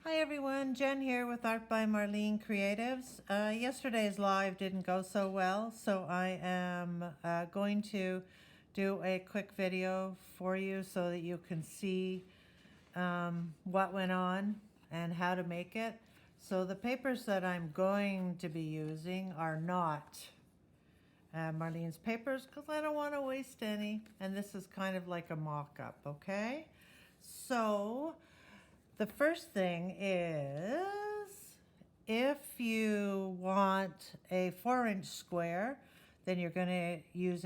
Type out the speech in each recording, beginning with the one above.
Hi everyone, Jen here with Art by Marlene Creatives. Yesterday's live didn't go so well, so I am going to do a quick video for you so that you can see what went on and how to make it. So the papers that I'm going to be using are not Marlene's papers because I don't want to waste any, and this is kind of like a mock-up, okay? So the first thing is, if you want a 4-inch square, then you're going to use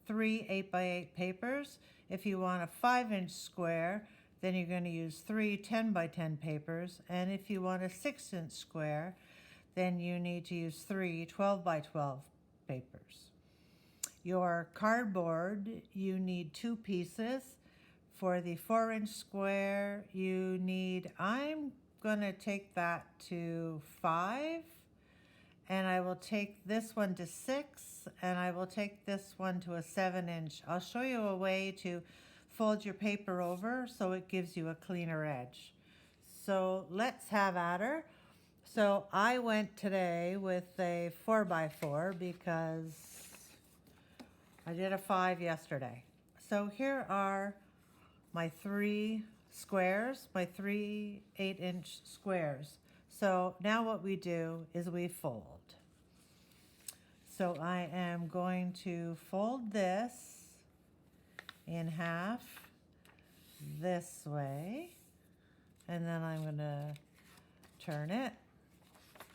three 8x8 papers. If you want a 5-inch square, then you're going to use three 10x10 papers. And if you want a 6-inch square, then you need to use three 12x12 papers. Your cardboard, you need 2 pieces. For the 4-inch square, you need, I'm going to take that to 5, and I will take this one to 6, and I will take this one to a 7-inch. I'll show you a way to fold your paper over so it gives you a cleaner edge. So let's have at her. So I went today with a 4x4 because I did a 5 yesterday. So here are my 3 squares, my 3 8-inch squares. So now what we do is we fold. So I am going to fold this in half this way, and then I'm going to turn it,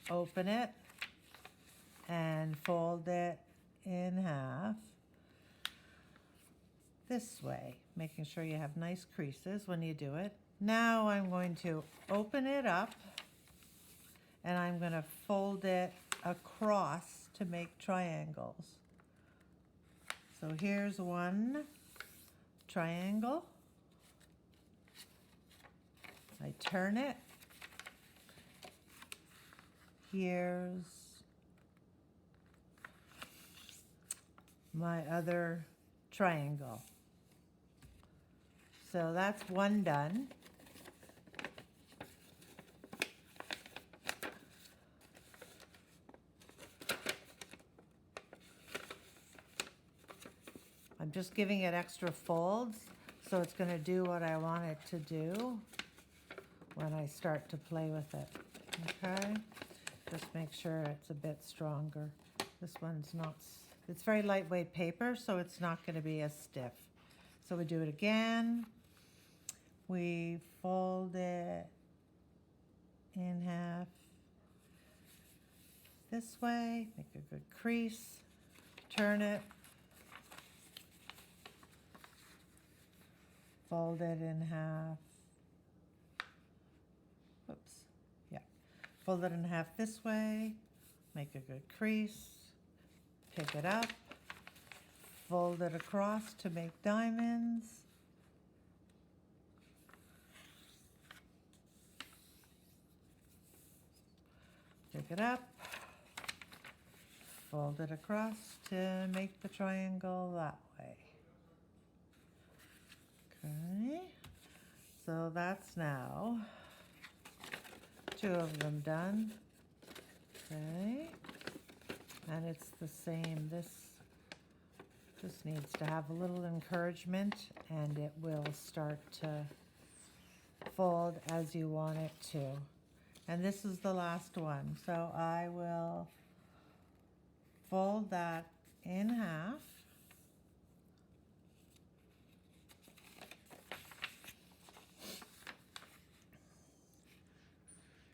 open it, and fold it in half this way, making sure you have nice creases when you do it. Now I'm going to open it up, and I'm going to fold it across to make triangles. So here's one triangle. I turn it. Here's my other triangle. So that's one done. I'm just giving it extra folds so it's going to do what I want it to do when I start to play with it. Okay? Just make sure it's a bit stronger. This one's not, it's very lightweight paper, so it's not going to be as stiff. So we do it again. We fold it in half this way, make a good crease, turn it, fold it in half. Oops, yeah. Fold it in half this way, make a good crease, pick it up, fold it across to make diamonds. Pick it up, fold it across to make the triangle that way. Okay, so that's now 2 of them done. Okay, and it's the same. This needs to have a little encouragement, and it will start to fold as you want it to. And this is the last one. So I will fold that in half.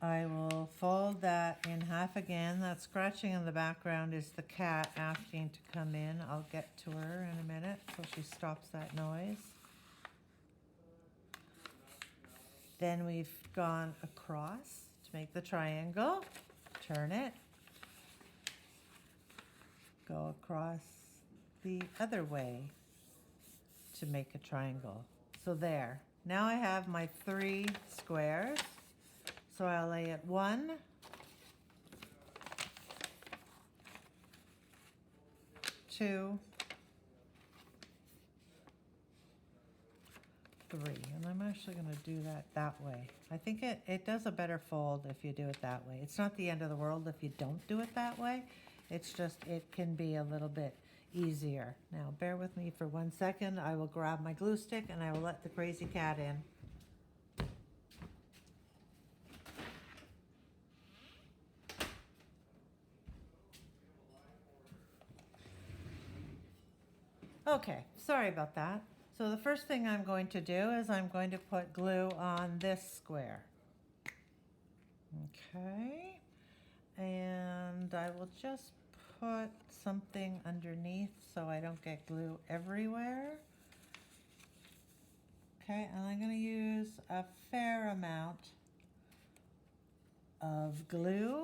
I will fold that in half again. That scratching in the background is the cat asking to come in. I'll get to her in a minute so she stops that noise. Then we've gone across to make the triangle. Turn it. Go across the other way to make a triangle. So there. Now I have my 3 squares. So I'll lay it 1, 2, 3. And I'm actually going to do that way. I think it does a better fold if you do it that way. It's not the end of the world if you don't do it that way. It's just, it can be a little bit easier. Now, bear with me for 1 second. I will grab my glue stick and I will let the crazy cat in. Okay, sorry about that. So the first thing I'm going to do is I'm going to put glue on this square. Okay, and I will just put something underneath so I don't get glue everywhere. Okay, and I'm going to use a fair amount of glue.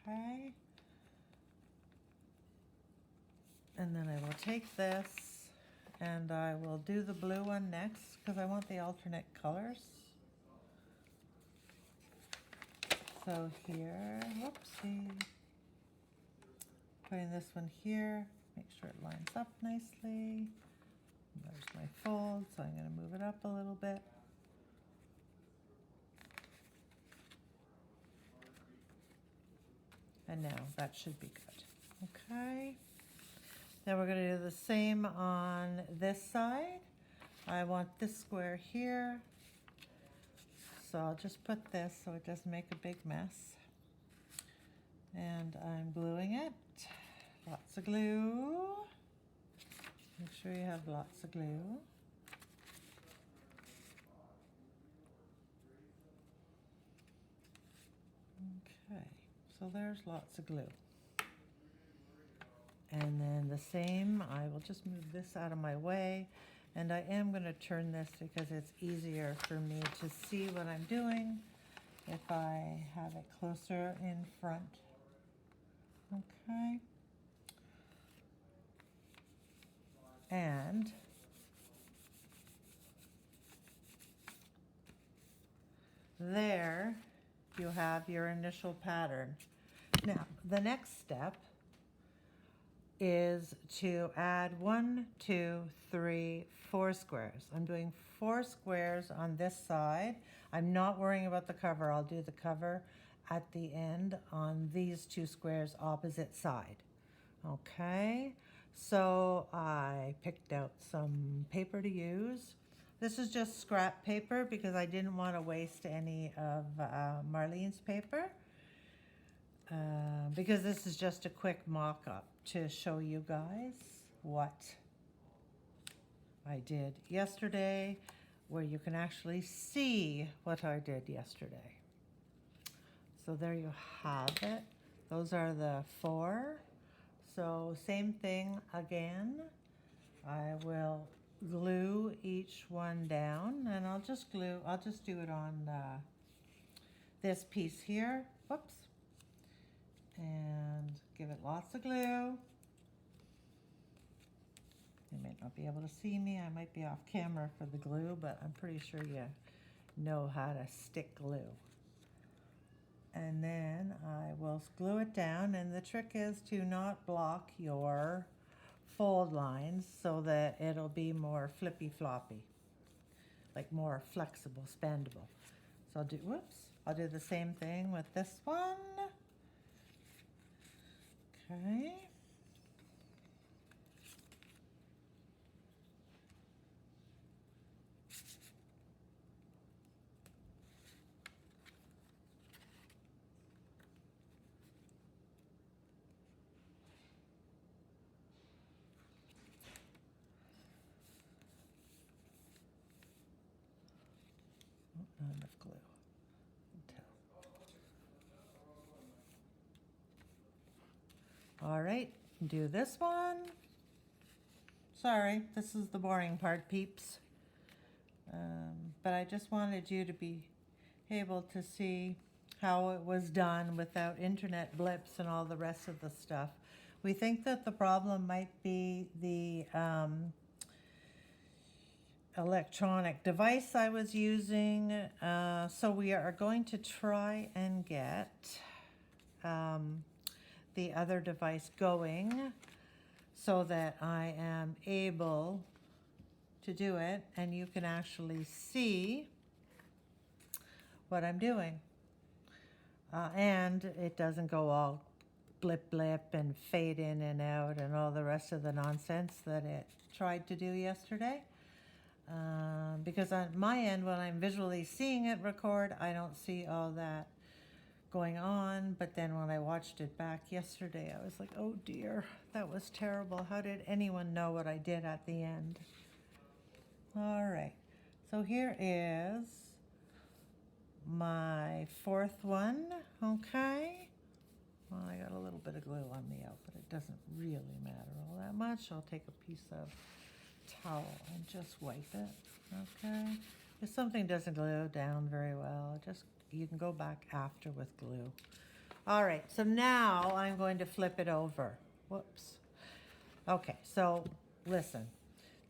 Okay. And then I will take this and I will do the blue one next because I want the alternate colors. So here, whoopsie. Putting this one here, make sure it lines up nicely. There's my fold, so I'm going to move it up a little bit. And now that should be good. Okay. Now we're going to do the same on this side. I want this square here. So I'll just put this so it doesn't make a big mess. And I'm gluing it. Lots of glue. Make sure you have lots of glue. Okay, so there's lots of glue. And then the same, I will just move this out of my way. And I am going to turn this because it's easier for me to see what I'm doing if I have it closer in front. Okay. And there you have your initial pattern. Now, the next step is to add 1, 2, 3, 4 squares. I'm doing 4 squares on this side. I'm not worrying about the cover. I'll do the cover at the end on these 2 squares opposite side. Okay, so I picked out some paper to use. This is just scrap paper because I didn't want to waste any of Marlene's paper. Because this is just a quick mock-up to show you guys what I did yesterday, where you can actually see what I did yesterday. So there you have it. Those are the 4. So same thing again. I will glue each one down, and I'll just do it on this piece here. Whoops. And give it lots of glue. You might not be able to see me. I might be off camera for the glue, but I'm pretty sure you know how to stick glue. And then I will glue it down, and the trick is to not block your fold lines so that it'll be more flippy floppy, like more flexible, spandable. So I'll do the same thing with this one. Okay. Not enough glue. All right, do this one. Sorry, this is the boring part, peeps. But I just wanted you to be able to see how it was done without internet blips and all the rest of the stuff. We think that the problem might be the electronic device I was using. So we are going to try and get the other device going so that I am able to do it, and you can actually see what I'm doing. And it doesn't go all blip blip and fade in and out and all the rest of the nonsense that it tried to do yesterday. Because on my end, when I'm visually seeing it record, I don't see all that going on. But then when I watched it back yesterday, I was like, oh dear, that was terrible. How did anyone know what I did at the end? All right, so here is my fourth one, okay? Well, I got a little bit of glue on the out, but it doesn't really matter all that much. I'll take a piece of towel and just wipe it, okay? If something doesn't glue down very well, you can go back after with glue. All right, so now I'm going to flip it over. Whoops. Okay, so listen.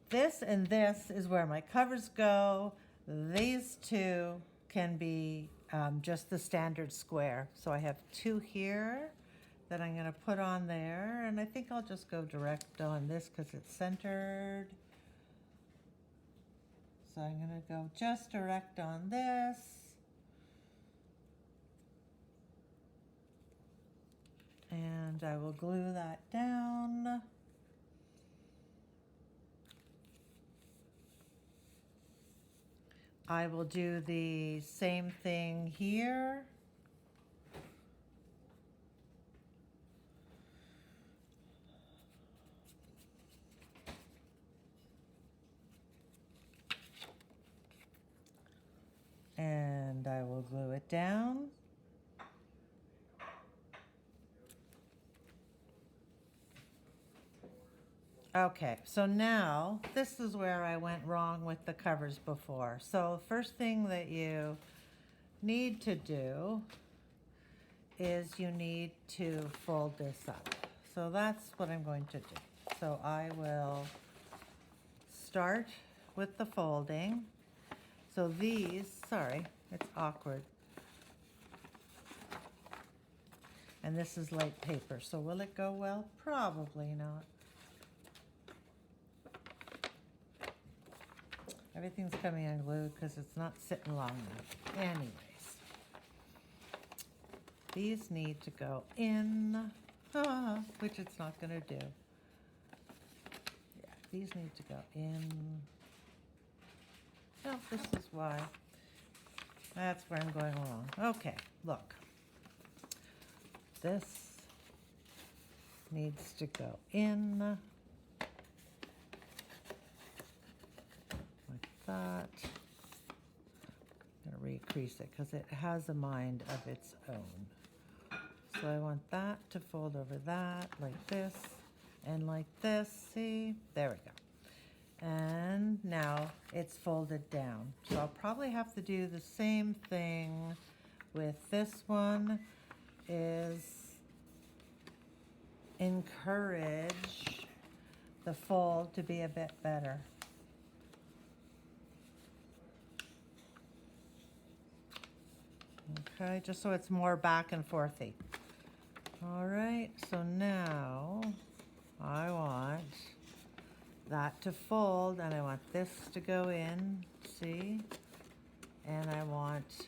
This and this is where my covers go. These two can be just the standard square. So I have two here that I'm going to put on there, and I think I'll just go direct on this because it's centered. So I'm going to go just direct on this. And I will glue that down. I will do the same thing here. And I will glue it down. Okay, so now this is where I went wrong with the covers before. So first thing that you need to do is you need to fold this up. So that's what I'm going to do. So I will start with the folding. So these, sorry, it's awkward. And this is light paper, so will it go well? Probably not. Everything's coming unglued because it's not sitting long enough. Anyways, these need to go in, which it's not going to do. Yeah, these need to go in. Oh, this is why. That's where I'm going wrong. Okay, look. This needs to go in. That. I'm going to recrease it because it has a mind of its own. So I want that to fold over that like this and like this. See? There we go. And now it's folded down. So I'll probably have to do the same thing with this one, is encourage the fold to be a bit better. Okay, just so it's more back and forthy. All right, so now I want that to fold, and I want this to go in, see? And I want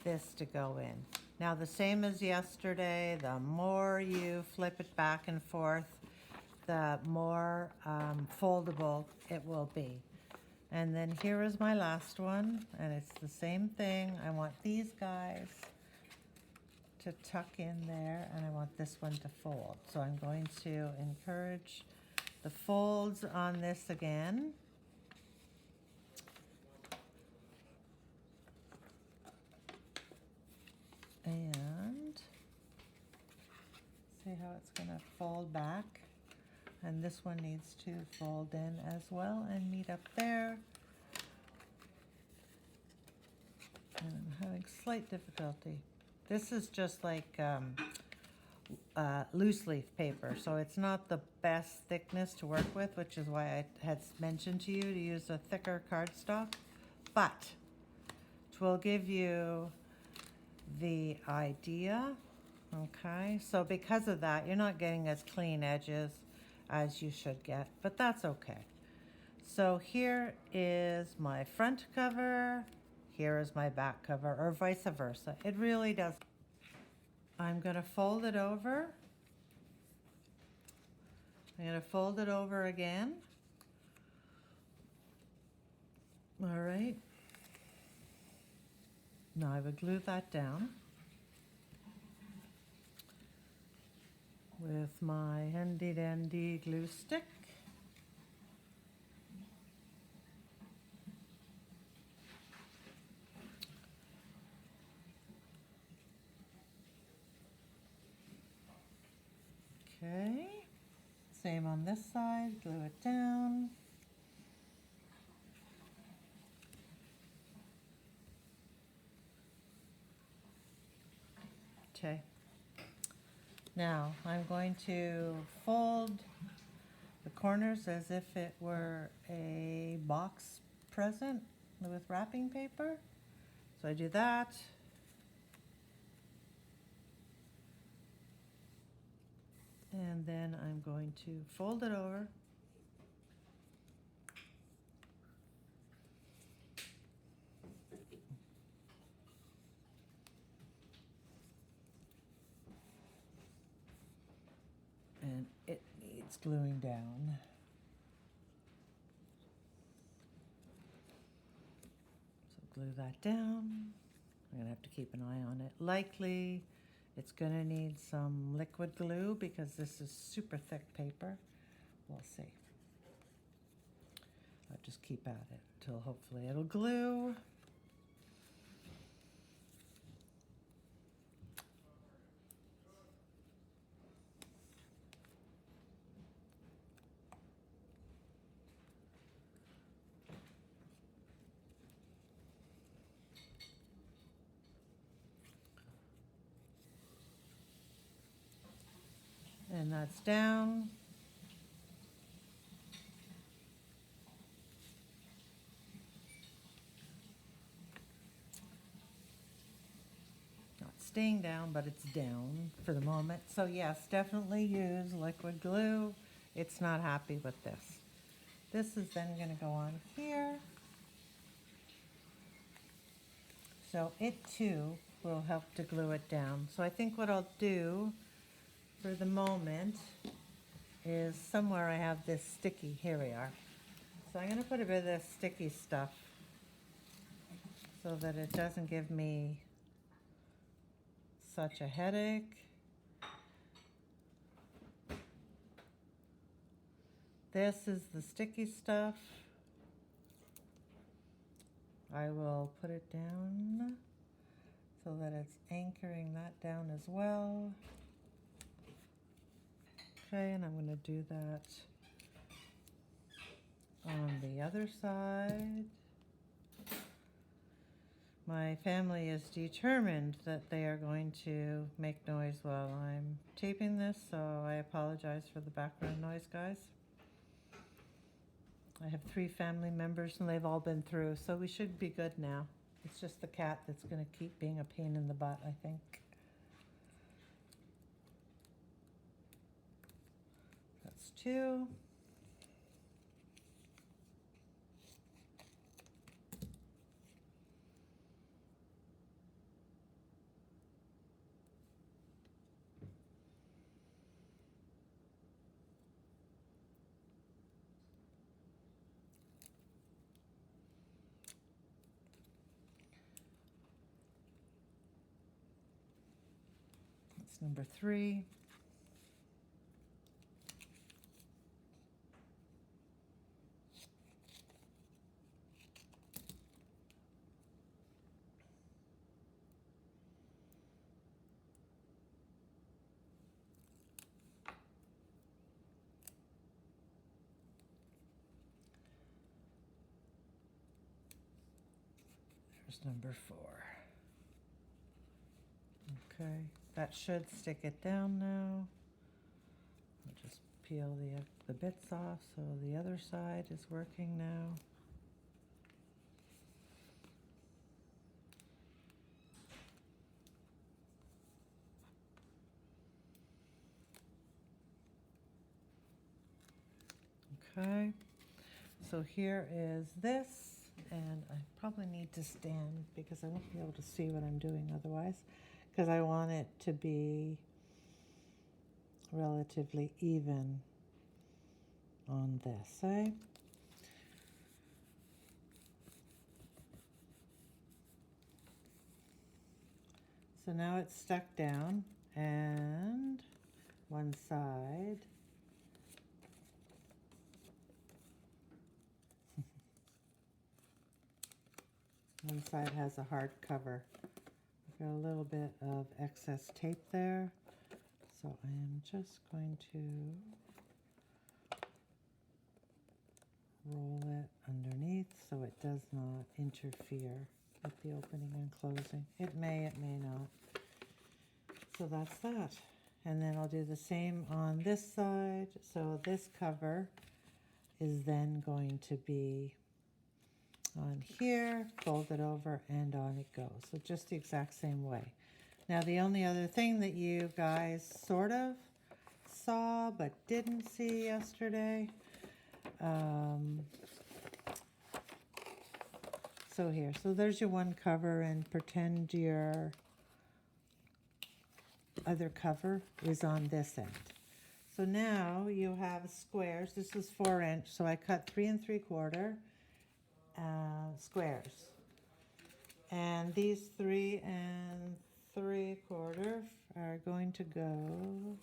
this to go in. Now the same as yesterday, the more you flip it back and forth, the more foldable it will be. And then here is my last one, and it's the same thing. I want these guys to tuck in there, and I want this one to fold. So I'm going to encourage the folds on this again. And see how it's going to fold back. And this one needs to fold in as well and meet up there. And I'm having slight difficulty. This is just like loose leaf paper, so it's not the best thickness to work with, which is why I had mentioned to you to use a thicker cardstock. But it will give you the idea, okay? So because of that, you're not getting as clean edges as you should get, but that's okay. So here is my front cover, here is my back cover, or vice versa. It really does. I'm going to fold it over. I'm going to fold it over again. All right. Now I would glue that down with my handy dandy glue stick. Okay, same on this side, glue it down. Okay, now I'm going to fold the corners as if it were a box present with wrapping paper. So I do that. And then I'm going to fold it over. And it needs gluing down. So glue that down. I'm gonna have to keep an eye on it. Likely it's gonna need some liquid glue because this is super thick paper. We'll see. I'll just keep at it until hopefully it'll glue. And that's down. Not staying down, but it's down for the moment. So yes, definitely use liquid glue. It's not happy with this. This is then gonna go on here. So it too will help to glue it down. So I think what I'll do for the moment is somewhere I have this sticky, here we are. So I'm gonna put a bit of this sticky stuff so that it doesn't give me such a headache. This is the sticky stuff. I will put it down so that it's anchoring that down as well. Okay, and I'm going to do that on the other side. My family is determined that they are going to make noise while I'm taping this, so I apologize for the background noise, guys. I have 3 family members and they've all been through, so we should be good now. It's just the cat that's going to keep being a pain in the butt, I think. That's 2. That's number 3. There's number 4. Okay, that should stick it down now. I'll just peel the bits off so the other side is working now. Okay, so here is this, and I probably need to stand because I won't be able to see what I'm doing otherwise, because I want it to be relatively even on this, eh? So now it's stuck down, and one side one side has a hard cover. I've got a little bit of excess tape there, so I am just going to roll it underneath so it does not interfere with the opening and closing. It may not. So that's that. And then I'll do the same on this side. So this cover is then going to be on here, fold it over, and on it goes. So just the exact same way. Now the only other thing that you guys sort of saw but didn't see yesterday, so here, so there's your one cover, and pretend your other cover is on this end. So now you have squares. This is 4 inch, so I cut 3 3/4 squares. And these 3 3/4 are going to go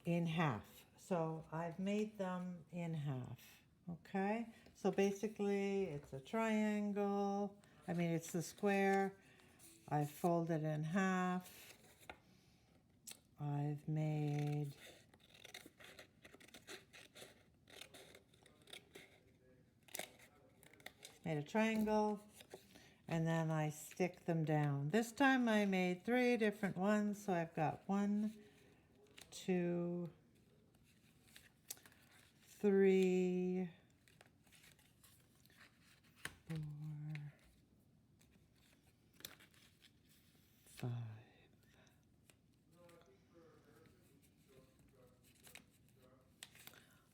in half. So I've made them in half, okay? So basically it's a triangle. I mean, it's the square. I fold it in half. I've made a triangle, and then I stick them down. This time I made 3 different ones, so I've got 1, 2, 3, 4, 5,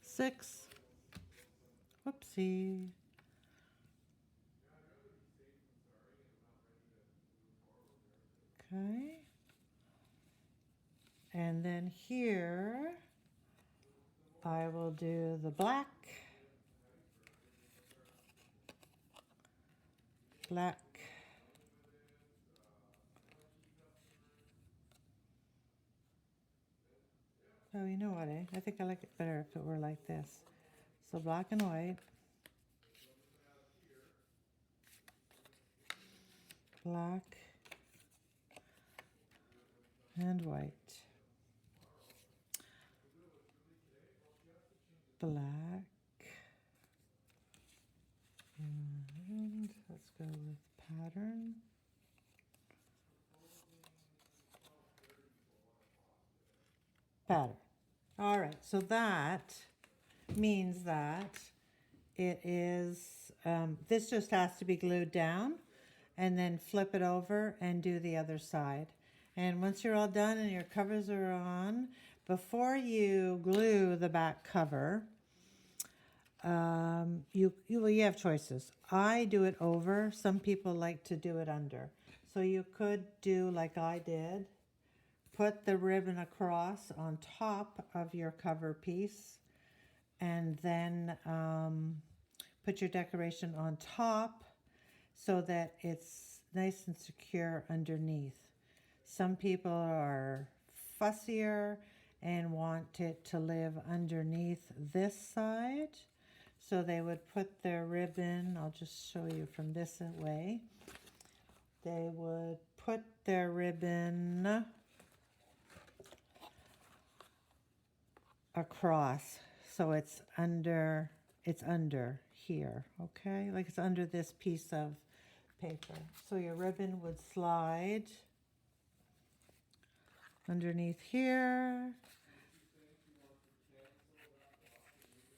6. Whoopsie. Okay. And then here I will do the black, black, oh, you know what, eh? I think I like it better if it were like this. So black and white, black and white, black, and let's go with pattern. Pattern. All right, so that means that it is, this just has to be glued down, and then flip it over and do the other side. And once you're all done and your covers are on, before you glue the back cover, you have choices. I do it over. Some people like to do it under. So you could do like I did, put the ribbon across on top of your cover piece, and then put your decoration on top so that it's nice and secure underneath. Some people are fussier and want it to live underneath this side, so they would put their ribbon, I'll just show you from this way, they would put their ribbon across, so it's under here, okay? Like it's under this piece of paper. So your ribbon would slide underneath here.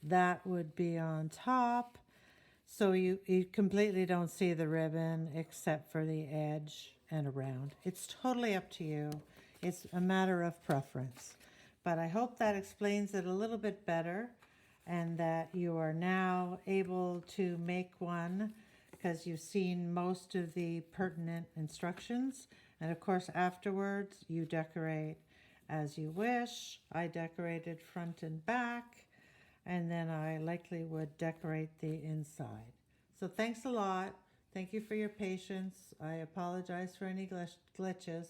That would be on top. So you completely don't see the ribbon except for the edge and around. It's totally up to you. It's a matter of preference. But I hope that explains it a little bit better. and that you are now able to make one because you've seen most of the pertinent instructions. And of course, afterwards, you decorate as you wish. I decorated front and back, and then I likely would decorate the inside. So thanks a lot. Thank you for your patience. I apologize for any glitches.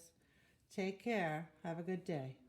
Take care. Have a good day.